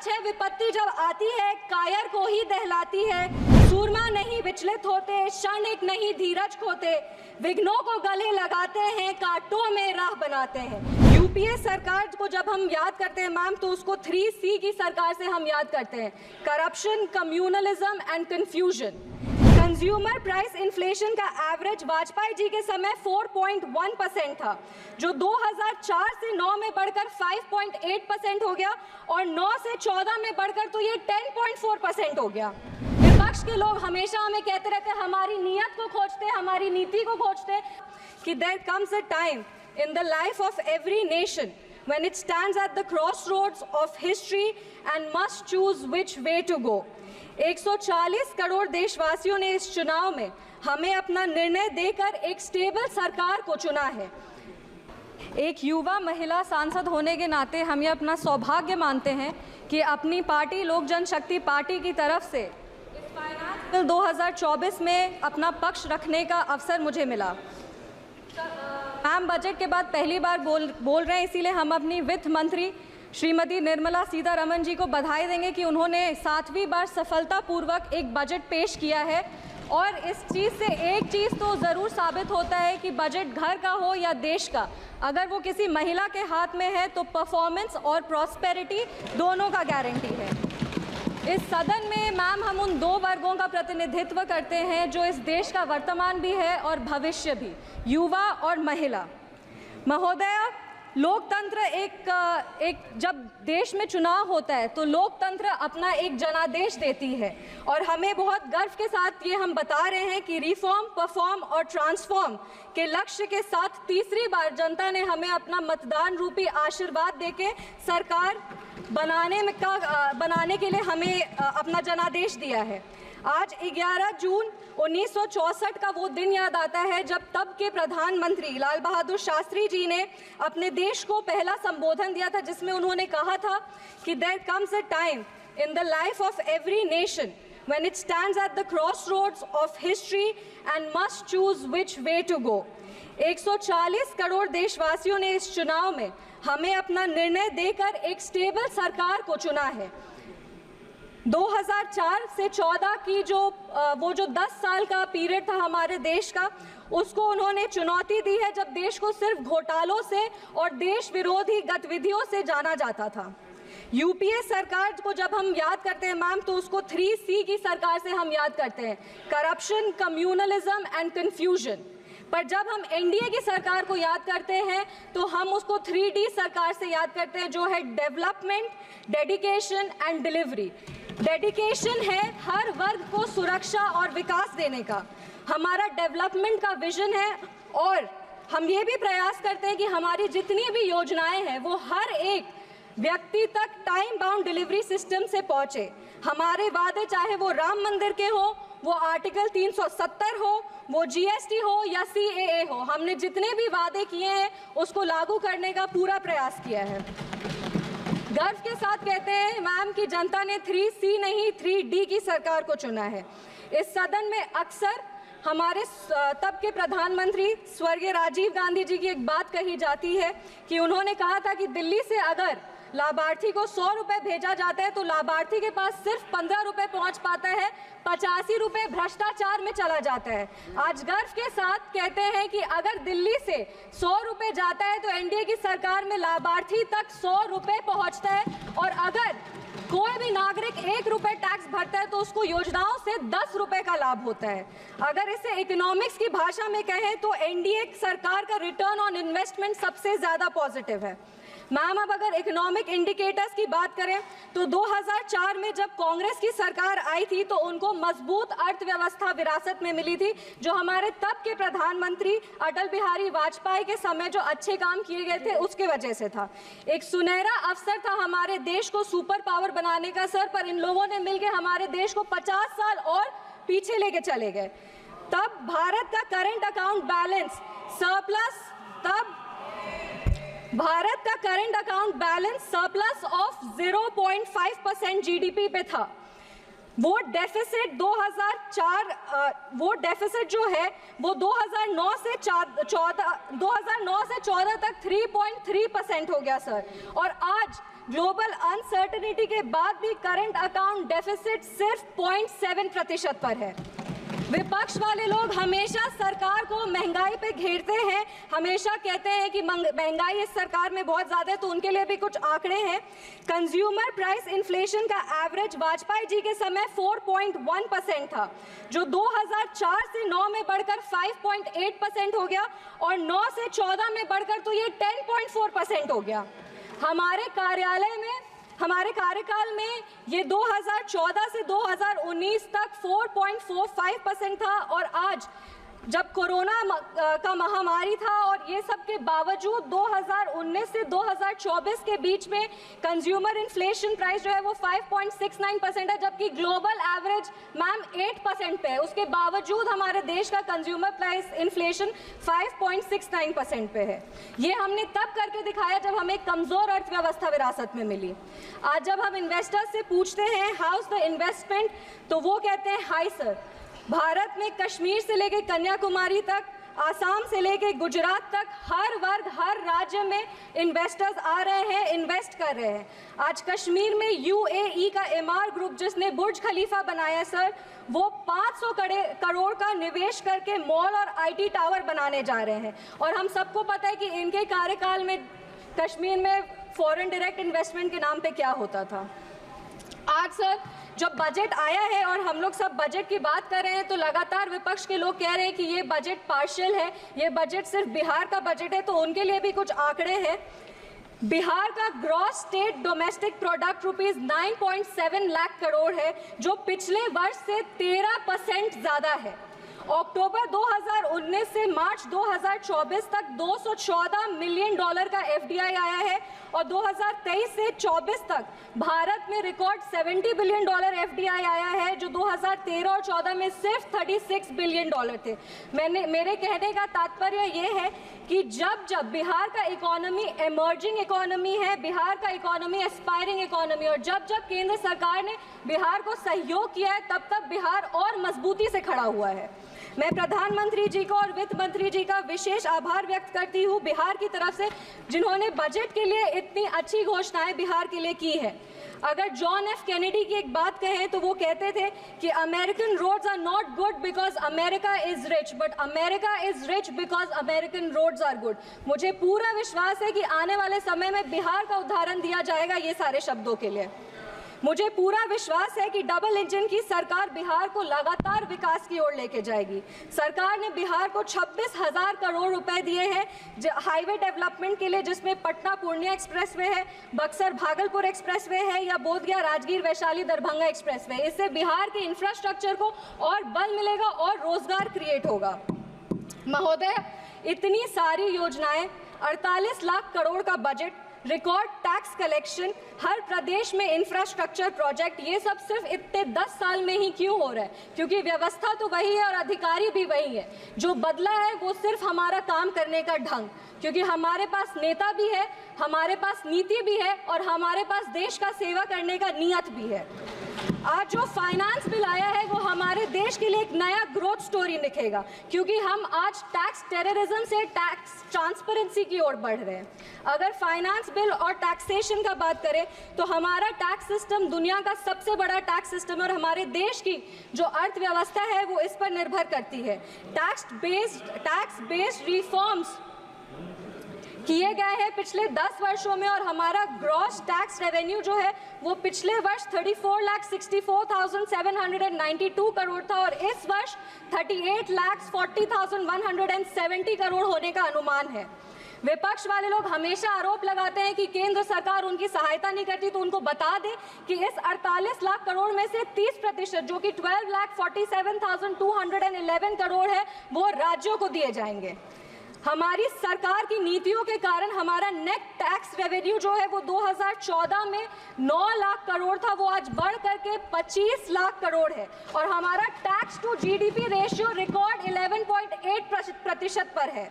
सच है विपत्ति जब आती है कायर को ही दहलाती है। सूरमा नहीं विचलित होते, क्षणिक नहीं धीरज खोते, विघ्नों को गले लगाते हैं, कांटों में राह बनाते हैं। यूपीए सरकार को जब हम याद करते हैं मैम तो उसको 3C की सरकार से हम याद करते हैं, corruption, communalism and confusion. Consumer price inflation का एवरेज वाजपेयी जी के समय 4.1% था, जो 2004 से 9 में बढ़कर 5.8% हो गया और 9 से 14 में बढ़कर तो ये 10.4% हो गया। विपक्ष के लोग हमेशा हमें कहते रहते हैं, हमारी नीयत को खोजते, हमारी नीति को खोजते, कि there comes a time in the life of every nation when it stands at the crossroads of history and must choose which way to go. 140 crore देशवासियों ने इस चुनाव में हमें अपना निर्णय देकर एक स्टेबल सरकार को चुना है। एक युवा महिला सांसद होने के नाते हम ये अपना सौभाग्य मानते हैं कि अपनी पार्टी लोक जनशक्ति पार्टी की तरफ से इस फाइनेंस बिल 2024 में अपना पक्ष रखने का अवसर मुझे मिला। मैम बजट के बाद पहली बार बोल रहे हैं, इसीलिए हम अपनी वित्त मंत्री श्रीमती निर्मला सीतारमण जी को बधाई देंगे कि उन्होंने 7वीं बार सफलतापूर्वक एक बजट पेश किया है। और इस चीज़ से एक चीज़ तो ज़रूर साबित होता है कि बजट घर का हो या देश का, अगर वो किसी महिला के हाथ में है तो परफॉर्मेंस और प्रॉस्पेरिटी दोनों का गारंटी है। इस सदन में मैम हम उन दो वर्गों का प्रतिनिधित्व करते हैं जो इस देश का वर्तमान भी है और भविष्य भी, युवा और महिला। महोदया, लोकतंत्र एक जब देश में चुनाव होता है तो लोकतंत्र अपना एक जनादेश देती है और हमें बहुत गर्व के साथ ये हम बता रहे हैं कि रिफॉर्म, परफॉर्म और ट्रांसफॉर्म के लक्ष्य के साथ तीसरी बार जनता ने हमें अपना मतदान रूपी आशीर्वाद देके सरकार बनाने के लिए हमें अपना जनादेश दिया है। आज 11 जून 1964 का वो दिन याद आता है जब तब के प्रधानमंत्री लाल बहादुर शास्त्री जी ने अपने देश को पहला संबोधन दिया था, जिसमें उन्होंने कहा था कि there comes a time in the life of every nation when it stands at the crossroads of history and must choose which way to go. 140 crore देशवासियों ने इस चुनाव में हमें अपना निर्णय देकर एक स्टेबल सरकार को चुना है। 2004 से 14 की वो जो 10 साल का पीरियड था हमारे देश का, उसको उन्होंने चुनौती दी है जब देश को सिर्फ घोटालों से और देश विरोधी गतिविधियों से जाना जाता था। यूपीए सरकार को जब हम याद करते हैं मैम तो उसको 3C की सरकार से हम याद करते हैं, करप्शन, कम्युनलिज्म एंड कंफ्यूजन। पर जब हम एनडीए की सरकार को याद करते हैं तो हम उसको 3D सरकार से याद करते हैं, जो है development, dedication and delivery. Dedication है हर वर्ग को सुरक्षा और विकास देने का, हमारा डेवलपमेंट का विजन है और हम ये भी प्रयास करते हैं कि हमारी जितनी भी योजनाएं हैं वो हर एक व्यक्ति तक टाइम बाउंड डिलीवरी सिस्टम से पहुंचे। हमारे वादे चाहे वो राम मंदिर के हो, वो आर्टिकल 370 हो, वो जीएसटी हो या CAA हो, हमने जितने भी वादे किए हैं उसको लागू करने का पूरा प्रयास किया है। गर्व के साथ कहते हैं मैम कि जनता ने 3C नहीं 3D की सरकार को चुना है। इस सदन में अक्सर हमारे तब के प्रधानमंत्री स्वर्गीय राजीव गांधी जी की एक बात कही जाती है कि उन्होंने कहा था कि दिल्ली से अगर लाभार्थी को 100 रुपए भेजा जाता है तो लाभार्थी के पास सिर्फ 15 रुपए पहुंच पाता है, 85 रुपए भ्रष्टाचार में चला जाता है। आज गर्व के साथ कहते हैं कि अगर दिल्ली से 100 रुपए जाता है तो एनडीए की सरकार में लाभार्थी तक 100 रुपए पहुंचता है और अगर कोई भी नागरिक 1 रुपए टैक्स भरता है तो उसको योजनाओं से 10 रुपए का लाभ होता है। अगर इसे इकोनॉमिक्स की भाषा में कहें तो एनडीए सरकार का रिटर्न ऑन इन्वेस्टमेंट सबसे ज्यादा पॉजिटिव है। मैम अब अगर इकोनॉमिक इंडिकेटर्स की बात करें तो 2004 में जब कांग्रेस की सरकार आई थी तो उनको मजबूत अर्थव्यवस्था विरासत में मिली थी, जो हमारे तब के प्रधानमंत्री अटल बिहारी वाजपेयी के समय जो अच्छे काम किए गए थे उसके वजह से था। एक सुनहरा अवसर था हमारे देश को सुपर पावर बनाने का सर, पर इन लोगों ने मिलकर हमारे देश को 50 साल और पीछे लेके चले गए। तब भारत का करंट अकाउंट बैलेंस सरप्लस, तब भारत का current account balance surplus of 0.5% GDP पे था। वो डेफिसिट 2004 जो है वो 2009 से 14 तक 3.3% हो गया सर, और आज ग्लोबल अनसर्टेनिटी के बाद भी करंट अकाउंट डेफिसिट सिर्फ 0.7% पर है। विपक्ष वाले लोग हमेशा सरकार को महंगाई पे घेरते हैं, हमेशा कहते हैं कि महंगाई इस सरकार में बहुत ज़्यादा है, तो उनके लिए भी कुछ आंकड़े हैं। कंज्यूमर प्राइस इन्फ्लेशन का एवरेज वाजपेयी जी के समय 4.1% था, जो 2004 से 9 में बढ़कर 5.8% हो गया और 9 से 14 में बढ़कर तो ये 10.4% हो गया। हमारे कार्यकाल में ये 2014 से 2019 तक 4.45% था और आज जब कोरोना का महामारी था और ये सब के बावजूद 2019 से 2024 के बीच में कंज्यूमर इन्फ्लेशन प्राइस जो है वो 5.69% है, जबकि ग्लोबल एवरेज मैम 8% पे है। उसके बावजूद हमारे देश का कंज्यूमर प्राइस इन्फ्लेशन 5.69% पे है। ये हमने तब करके दिखाया जब हमें कमज़ोर अर्थव्यवस्था विरासत में मिली। आज जब हम इन्वेस्टर्स से पूछते हैं हाउस द इन्वेस्टमेंट, तो वो कहते हैं हाई सर। भारत में कश्मीर से लेके कन्याकुमारी तक, आसाम से लेके गुजरात तक हर वर्ग, हर राज्य में इन्वेस्टर्स आ रहे हैं, इन्वेस्ट कर रहे हैं। आज कश्मीर में UAE का एमआर ग्रुप जिसने बुर्ज खलीफा बनाया सर, वो 500 करोड़ का निवेश करके मॉल और IT टावर बनाने जा रहे हैं। और हम सबको पता है कि इनके कार्यकाल में कश्मीर में फॉरेन डायरेक्ट इन्वेस्टमेंट के नाम पे क्या होता था। आज सर जब बजट आया है और हम लोग सब बजट की बात कर रहे हैं, तो लगातार विपक्ष के लोग कह रहे हैं कि ये बजट पार्शियल है, ये बजट सिर्फ बिहार का बजट है। तो उनके लिए भी कुछ आंकड़े हैं। बिहार का gross state domestic product rupees 9.7 lakh crore है, जो पिछले वर्ष से 13% ज़्यादा है। अक्टूबर 2019 से मार्च 2024 तक $214 मिलियन का FDI आया है और 2023 से 24 तक भारत में रिकॉर्ड $70 बिलियन FDI आया है, जो 2013 और 14 में सिर्फ $36 बिलियन थे। मेरे कहने का तात्पर्य ये है कि जब बिहार का इकोनॉमी एमर्जिंग इकोनॉमी है, बिहार का इकोनॉमी एस्पायरिंग इकोनॉमी, और जब केंद्र सरकार ने बिहार को सहयोग किया है, तब बिहार और मजबूती से खड़ा हुआ है। मैं प्रधानमंत्री जी को और वित्त मंत्री जी का विशेष आभार व्यक्त करती हूँ बिहार की तरफ से, जिन्होंने बजट के लिए इतनी अच्छी घोषणाएं बिहार के लिए की है। अगर जॉन एफ कैनेडी की एक बात कहें तो वो कहते थे कि American roads are not good because America is rich, but America is rich because American roads are good. मुझे पूरा विश्वास है कि आने वाले समय में बिहार का उदाहरण दिया जाएगा ये सारे शब्दों के लिए। मुझे पूरा विश्वास है कि डबल इंजन की सरकार बिहार को लगातार विकास की ओर लेके जाएगी। सरकार ने बिहार को 26,000 करोड़ रुपए दिए हैं हाईवे डेवलपमेंट के लिए, जिसमें पटना पूर्णिया एक्सप्रेसवे है, बक्सर भागलपुर एक्सप्रेसवे है या बोधगया राजगीर वैशाली दरभंगा एक्सप्रेसवे। इससे बिहार के इंफ्रास्ट्रक्चर को और बल मिलेगा और रोजगार क्रिएट होगा। महोदय, इतनी सारी योजनाएं, 48 लाख करोड़ का बजट, रिकॉर्ड टैक्स कलेक्शन, हर प्रदेश में इंफ्रास्ट्रक्चर प्रोजेक्ट, ये सब सिर्फ इतने 10 साल में ही क्यों हो रहा है? क्योंकि व्यवस्था तो वही है और अधिकारी भी वही है। जो बदला है वो सिर्फ हमारा काम करने का ढंग, क्योंकि हमारे पास नेता भी है, हमारे पास नीति भी है और हमारे पास देश का सेवा करने का नियत भी है। आज जो फाइनेंस बिल आया है वो हमारे देश के लिए एक नया ग्रोथ स्टोरी लिखेगा, क्योंकि हम आज टैक्स टेररिज्म से टैक्स ट्रांसपेरेंसी की ओर बढ़ रहे हैं। अगर फाइनेंस बिल और टैक्सेशन का बात करें तो हमारा टैक्स सिस्टम दुनिया का सबसे बड़ा टैक्स सिस्टम है और हमारे देश की जो अर्थव्यवस्था है वो इस पर निर्भर करती है। टैक्स बेस्ड रिफॉर्म्स किए गए हैं पिछले 10 वर्षों में और हमारा ग्रॉस टैक्स रेवेन्यू जो है वो पिछले वर्ष 34,64,792 करोड़ था और इस वर्ष 38,40,170 करोड़ होने का अनुमान है। विपक्ष वाले लोग हमेशा आरोप लगाते हैं कि केंद्र सरकार उनकी सहायता नहीं करती, तो उनको बता दें कि इस 48 लाख करोड़ में से 30% जो कि 12,47,211 करोड़ है वो राज्यों को दिए जाएंगे। हमारी सरकार की नीतियों के कारण हमारा नेट टैक्स रेवेन्यू जो है वो 2014 में 9 लाख करोड़ था, वो आज बढ़ करके 25 लाख करोड़ है और हमारा tax to GDP ratio record 11.8% पर है।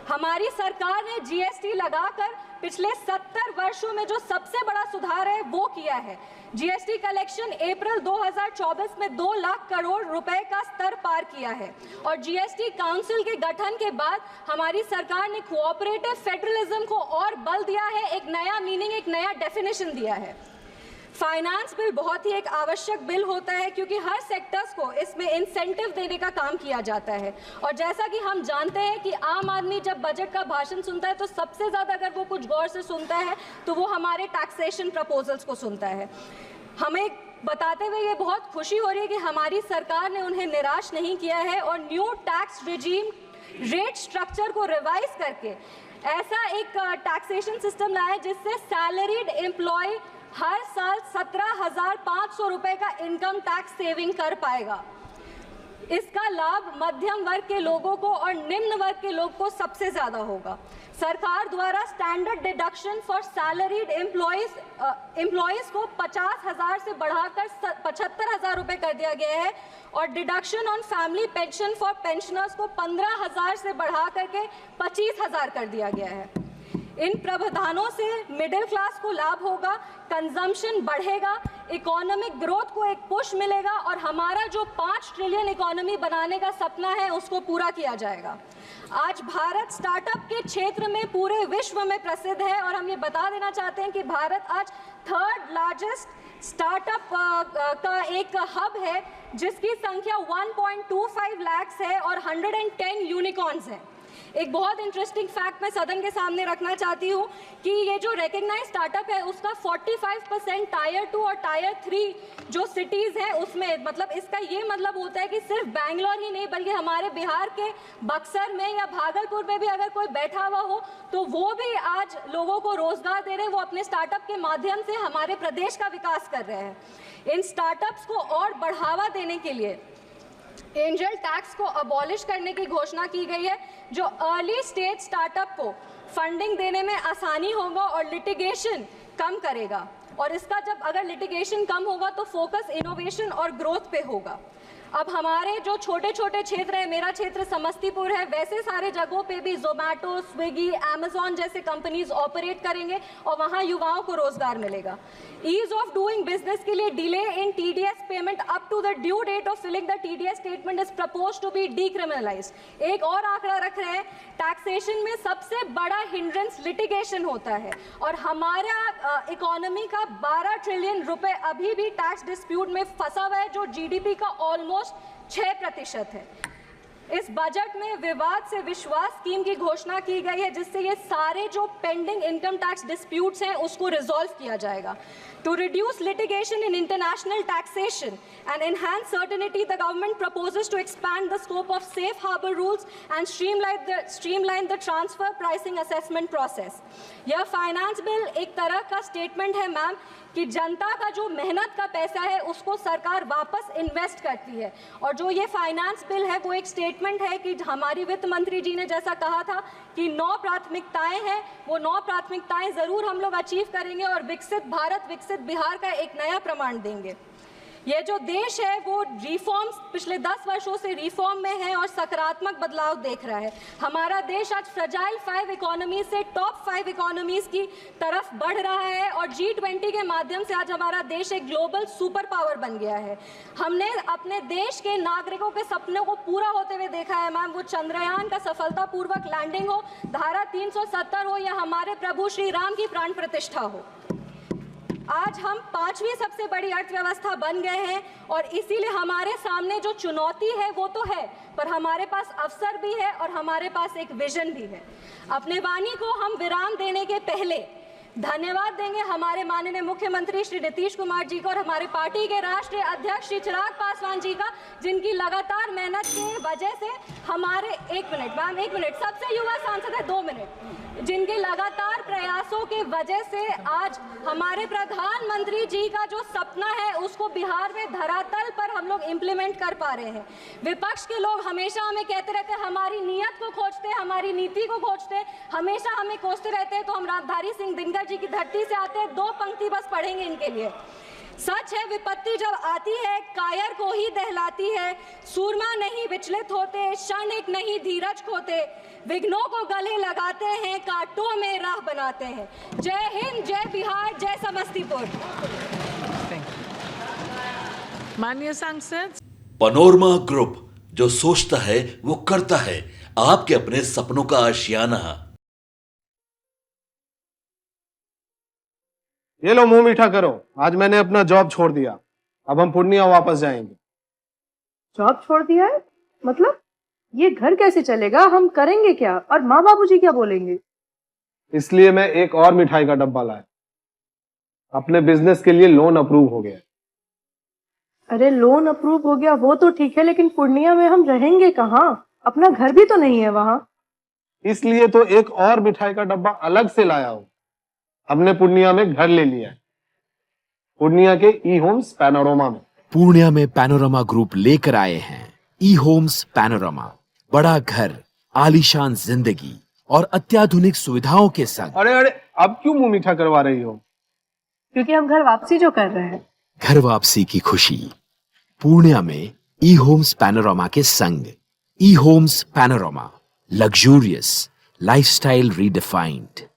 हमारी सरकार ने GST लगाकर पिछले 70 वर्षों में जो सबसे बड़ा सुधार है वो किया है। जीएसटी कलेक्शन अप्रैल 2024 में 2 लाख करोड़ रुपए का स्तर पार किया है और जीएसटी काउंसिल के गठन के बाद हमारी सरकार ने कोऑपरेटिव फेडरलिज्म को और बल दिया है, एक नया मीनिंग, एक नया डेफिनेशन दिया है। फाइनेंस बिल बहुत ही एक आवश्यक बिल होता है क्योंकि हर सेक्टर्स को इसमें इंसेंटिव देने का काम किया जाता है और जैसा कि हम जानते हैं कि आम आदमी जब बजट का भाषण सुनता है तो सबसे ज़्यादा अगर वो कुछ गौर से सुनता है तो वो हमारे टैक्सेशन प्रपोजल्स को सुनता है। हमें बताते हुए ये बहुत खुशी हो रही है कि हमारी सरकार ने उन्हें निराश नहीं किया है और new tax regime rate structure को रिवाइज करके ऐसा एक टैक्सेशन सिस्टम लाया है जिससे सैलरीड एम्प्लॉय हर साल 17,500 रुपए का इनकम टैक्स सेविंग कर पाएगा। इसका लाभ मध्यम वर्ग के लोगों को और निम्न वर्ग के लोग को सबसे ज्यादा होगा। सरकार द्वारा standard deduction for salaried employees को 50,000 से बढ़ाकर 75,000 रुपए कर दिया गया है और deduction on family pension for pensioners को 15,000 से बढ़ा करके 25,000 कर दिया गया है। इन प्रावधानों से मिडिल क्लास को लाभ होगा, कंजम्पशन बढ़ेगा, इकोनॉमिक ग्रोथ को एक पुश मिलेगा और हमारा जो 5 ट्रिलियन इकोनॉमी बनाने का सपना है उसको पूरा किया जाएगा। आज भारत स्टार्टअप के क्षेत्र में पूरे विश्व में प्रसिद्ध है और हम ये बता देना चाहते हैं कि भारत आज 3rd लार्जेस्ट स्टार्टअप का एक हब है जिसकी संख्या 1.25 लाख है और 110 यूनिकॉर्न्स हैं। एक बहुत इंटरेस्टिंग फैक्ट मैं सदन के सामने रखना चाहती हूँ कि ये जो रिकग्नाइज स्टार्टअप है उसका 45% टायर 2 और टायर 3 जो सिटीज़ हैं उसमें, मतलब इसका ये मतलब होता है कि सिर्फ बैंगलोर ही नहीं बल्कि हमारे बिहार के बक्सर में या भागलपुर में भी अगर कोई बैठा हुआ हो तो वो भी आज लोगों को रोजगार दे रहे हैं, वो अपने स्टार्टअप के माध्यम से हमारे प्रदेश का विकास कर रहे हैं। इन स्टार्टअप्स को और बढ़ावा देने के लिए एंजल टैक्स को अबॉलिश करने की घोषणा की गई है जो अर्ली स्टेज स्टार्टअप को फंडिंग देने में आसानी होगा और लिटिगेशन कम करेगा और इसका जब अगर लिटिगेशन कम होगा तो फोकस इनोवेशन और ग्रोथ पे होगा। अब हमारे जो छोटे छोटे क्षेत्र है, मेरा क्षेत्र समस्तीपुर है, वैसे सारे जगहों पे भी जोमेटो, स्विगी, अमेजॉन जैसे कंपनीज ऑपरेट करेंगे और वहाँ युवाओं को रोजगार मिलेगा। ईज ऑफ डूइंग बिजनेस के लिए delay in TDS payment up to the due date of filing the TDS statement is proposed to be decriminalised. एक और आंकड़ा रख रहे हैं, टैक्सेशन में सबसे बड़ा हिंड्रेंस लिटिगेशन होता है और हमारा इकोनॉमी का 12 ट्रिलियन रुपए अभी भी टैक्स डिस्प्यूट में फंसा हुआ है जो जीडीपी का ऑलमोस्ट 6% है। इस बजट में विवाद से विश्वास स्कीम की घोषणा की गई है जिससे ये सारे जो पेंडिंग इनकम टैक्स डिस्प्यूट्स हैं उसको रिजॉल्व किया जाएगा। To reduce litigation in international taxation and enhance certainty, the government proposes to expand the scope of safe harbor rules and streamline the transfer pricing assessment process. यह finance bill एक तरह का statement है ma'am कि जनता का जो मेहनत का पैसा है उसको सरकार वापस इन्वेस्ट करती है और जो ये फाइनेंस बिल है वो एक स्टेटमेंट है कि हमारी वित्त मंत्री जी ने जैसा कहा था कि 9 प्राथमिकताएं हैं, वो 9 प्राथमिकताएं जरूर हम लोग अचीव करेंगे और विकसित भारत, विकसित बिहार का एक नया प्रमाण देंगे। ये जो देश है वो रिफॉर्म्स पिछले 10 वर्षों से रिफॉर्म में है और सकारात्मक बदलाव देख रहा है। हमारा देश आज फ्रजाइल 5 इकोनॉमी से टॉप 5 इकोनॉमीज की तरफ बढ़ रहा है और G20 के माध्यम से आज हमारा देश एक ग्लोबल सुपर पावर बन गया है। हमने अपने देश के नागरिकों के सपनों को पूरा होते हुए देखा है मैम, वो चंद्रयान का सफलतापूर्वक लैंडिंग हो, धारा 370 हो या हमारे प्रभु श्री राम की प्राण प्रतिष्ठा हो। आज हम 5वीं सबसे बड़ी अर्थव्यवस्था बन गए हैं और इसीलिए हमारे सामने जो चुनौती है वो तो है पर हमारे पास अवसर भी है और हमारे पास एक विजन भी है। अपने वाणी को हम विराम देने के पहले धन्यवाद देंगे हमारे माननीय मुख्यमंत्री श्री नीतीश कुमार जी को और हमारे पार्टी के राष्ट्रीय अध्यक्ष श्री चिराग पासवान जी का, जिनकी लगातार मेहनत की वजह से हमारे 1 मिनट मैम 1 मिनट सबसे युवा सांसद है 2 मिनट, जिनके लगातार प्रयासों के वजह से आज हमारे प्रधानमंत्री जी का जो सपना है उसको बिहार में धरातल पर हम लोग इम्प्लीमेंट कर पा रहे हैं। विपक्ष के लोग हमेशा हमें कहते रहते हैं, हमारी नीयत को खोजते, हमारी नीति को खोजते, हमेशा हमें कोसते रहते हैं। तो हम राजधारी सिंह दिनकर जी की धरती से आते हैं, 2 पंक्ति बस पढ़ेंगे इनके लिए। सच है विपत्ति जब आती है कायर को ही दहलाती है, सूरमा नहीं विचलित होते, क्षणिक नहीं धीरज खोते, विघ्नों को गले लगाते हैं, कांटों में राह बनाते हैं। जय हिंद, जय बिहार, जय समस्तीपुर। माननीय सांसद। पैनोरमा ग्रुप, जो सोचता है वो करता है। आपके अपने सपनों का आशियाना। ये लो मुंह मीठा करो, आज मैंने अपना जॉब छोड़ दिया, अब हम पूर्णिया वापस जाएंगे। जॉब छोड़ दिया है? मतलब ये घर कैसे चलेगा? हम करेंगे क्या? और माँ बाबूजी क्या बोलेंगे? इसलिए मैं एक और मिठाई का डब्बा लाया। अपने बिजनेस के लिए लोन अप्रूव हो गया। अरे लोन अप्रूव हो गया वो तो ठीक है, लेकिन पूर्णिया में हम रहेंगे कहाँ? अपना घर भी तो नहीं है वहाँ। इसलिए तो एक और मिठाई का डब्बा अलग से लाया हूँ। हमने पूर्णिया में घर ले लिया है, पूर्णिया के ई होम्स पैनोरमा में। पूर्णिया में पैनोरमा ग्रुप लेकर आए हैं ई होम्स पैनोरमा। बड़ा घर, आलीशान जिंदगी और अत्याधुनिक सुविधाओं के संग। अरे अरे, अब क्यों मुंह मीठा करवा रही हो? क्योंकि हम घर वापसी जो कर रहे हैं। घर वापसी की खुशी पूर्णिया में ई होम्स पैनोरमा के संग। E homes panorama, luxurious lifestyle redefined.